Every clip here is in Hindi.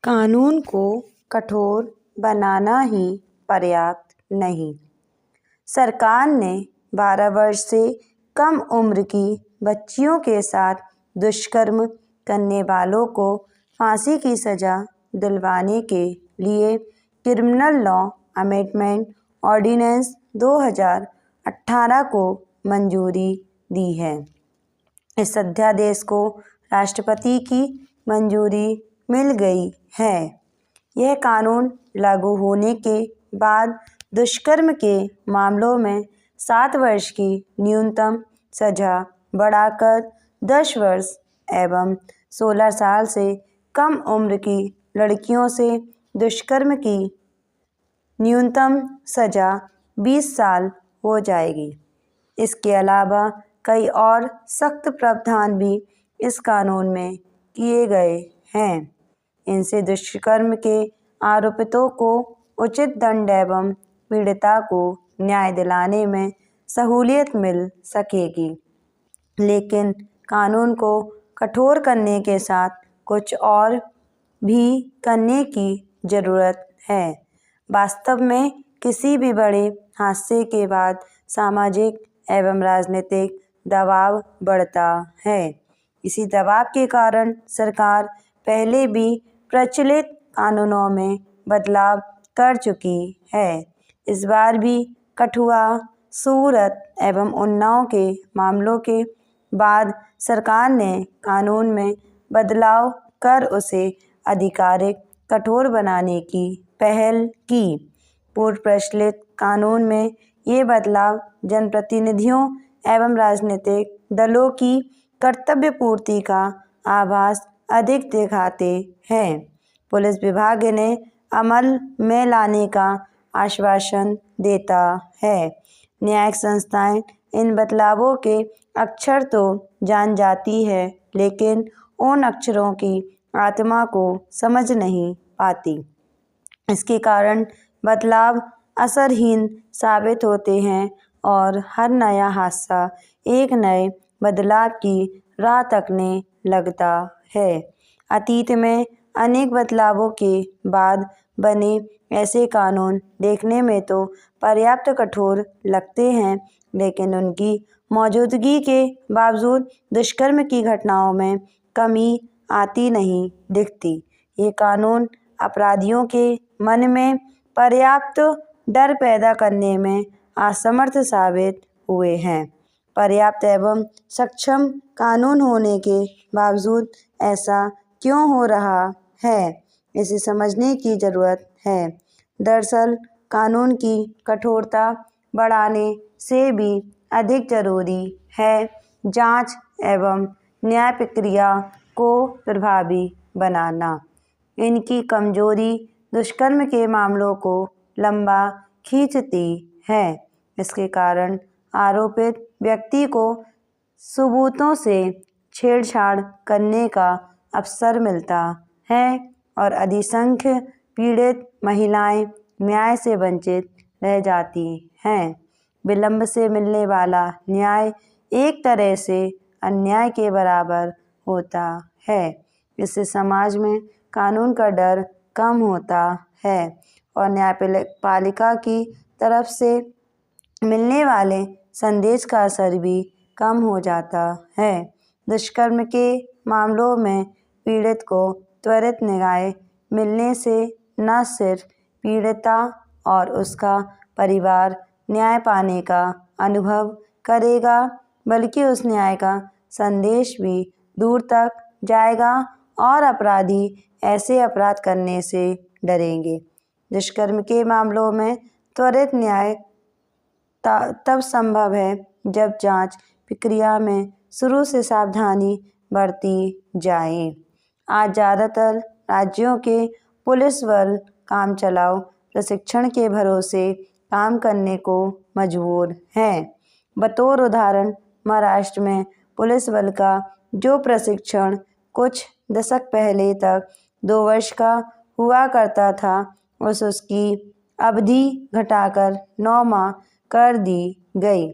कानून को कठोर बनाना ही पर्याप्त नहीं। सरकार ने 12 वर्ष से कम उम्र की बच्चियों के साथ दुष्कर्म करने वालों को फांसी की सजा दिलवाने के लिए क्रिमिनल लॉ अमेंडमेंट ऑर्डिनेंस 2018 को मंजूरी दी है। इस अध्यादेश को राष्ट्रपति की मंजूरी मिल गई है। यह कानून लागू होने के बाद दुष्कर्म के मामलों में 7 वर्ष की न्यूनतम सजा बढ़ाकर 10 वर्ष एवं 16 साल से कम उम्र की लड़कियों से दुष्कर्म की न्यूनतम सजा 20 साल हो जाएगी। इसके अलावा कई और सख्त प्रावधान भी इस कानून में किए गए हैं। इनसे दुष्कर्म के आरोपितों को उचित दंड एवं पीड़िता को न्याय दिलाने में सहूलियत मिल सकेगी। लेकिन कानून को कठोर करने के साथ कुछ और भी करने की ज़रूरत है। वास्तव में किसी भी बड़े हादसे के बाद सामाजिक एवं राजनीतिक दबाव बढ़ता है। इसी दबाव के कारण सरकार पहले भी प्रचलित कानूनों में बदलाव कर चुकी है। इस बार भी कठुआ, सूरत एवं उन्नाव के मामलों के बाद सरकार ने कानून में बदलाव कर उसे आधिकारिक कठोर बनाने की पहल की। पूर्व प्रचलित कानून में ये बदलाव जनप्रतिनिधियों एवं राजनीतिक दलों की कर्तव्य पूर्ति का आभास अधिक दिखाते हैं। पुलिस विभाग ने अमल में लाने का आश्वासन देता है। न्यायिक संस्थाएं इन बदलावों के अक्षर तो जान जाती है, लेकिन उन अक्षरों की आत्मा को समझ नहीं पाती। इसके कारण बदलाव असरहीन साबित होते हैं और हर नया हादसा एक नए बदलाव की राह तकने लगता है। अतीत में अनेक बदलावों के बाद बने ऐसे कानून देखने में तो पर्याप्त कठोर लगते हैं, लेकिन उनकी मौजूदगी के बावजूद दुष्कर्म की घटनाओं में कमी आती नहीं दिखती। ये कानून अपराधियों के मन में पर्याप्त डर पैदा करने में असमर्थ साबित हुए हैं। पर्याप्त एवं सक्षम कानून होने के बावजूद ऐसा क्यों हो रहा है, इसे समझने की ज़रूरत है। दरअसल कानून की कठोरता बढ़ाने से भी अधिक ज़रूरी है जांच एवं न्याय प्रक्रिया को प्रभावी बनाना। इनकी कमजोरी दुष्कर्म के मामलों को लंबा खींचती है। इसके कारण आरोपित व्यक्ति को सबूतों से छेड़छाड़ करने का अवसर मिलता है और अधिसंख्य पीड़ित महिलाएं न्याय से वंचित रह जाती हैं। विलंब से मिलने वाला न्याय एक तरह से अन्याय के बराबर होता है। इससे समाज में कानून का डर कम होता है और न्यायपालिका की तरफ से मिलने वाले संदेश का असर भी कम हो जाता है। दुष्कर्म के मामलों में पीड़ित को त्वरित न्याय मिलने से न सिर्फ पीड़िता और उसका परिवार न्याय पाने का अनुभव करेगा, बल्कि उस न्याय का संदेश भी दूर तक जाएगा और अपराधी ऐसे अपराध करने से डरेंगे। दुष्कर्म के मामलों में त्वरित न्याय तब संभव है जब जांच प्रक्रिया में शुरू से सावधानी बरती जाए। आज ज़्यादातर राज्यों के पुलिस बल काम चलाओ प्रशिक्षण के भरोसे काम करने को मजबूर हैं। बतौर उदाहरण, महाराष्ट्र में पुलिस बल का जो प्रशिक्षण कुछ दशक पहले तक 2 वर्ष का हुआ करता था, उसकी अवधि घटाकर 9 माह कर दी गई।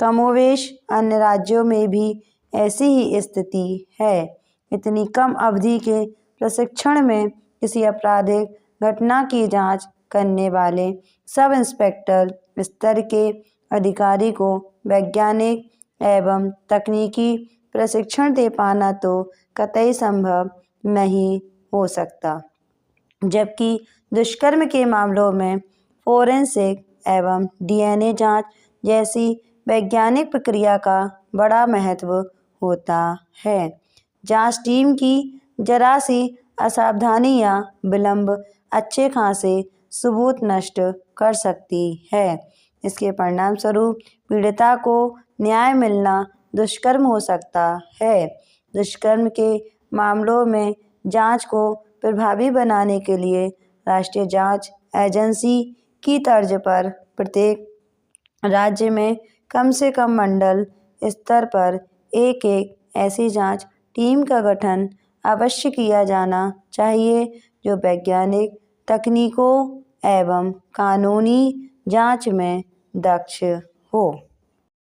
कमोवेश अन्य राज्यों में भी ऐसी ही स्थिति है। इतनी कम अवधि के प्रशिक्षण में किसी आपराधिक घटना की जांच करने वाले सब इंस्पेक्टर स्तर के अधिकारी को वैज्ञानिक एवं तकनीकी प्रशिक्षण दे पाना तो कतई संभव नहीं हो सकता। जबकि दुष्कर्म के मामलों में फोरेंसिक एवं डीएनए जांच जैसी वैज्ञानिक प्रक्रिया का बड़ा महत्व होता है। जांच टीम की जरा सी असावधानी या विलंब अच्छे खासे सबूत नष्ट कर सकती है। इसके परिणाम स्वरूप पीड़िता को न्याय मिलना दुष्कर्म हो सकता है। दुष्कर्म के मामलों में जांच को प्रभावी बनाने के लिए राष्ट्रीय जांच एजेंसी की तर्ज पर प्रत्येक राज्य में कम से कम मंडल स्तर पर एक ऐसी जांच टीम का गठन अवश्य किया जाना चाहिए जो वैज्ञानिक तकनीकों एवं कानूनी जांच में दक्ष हो।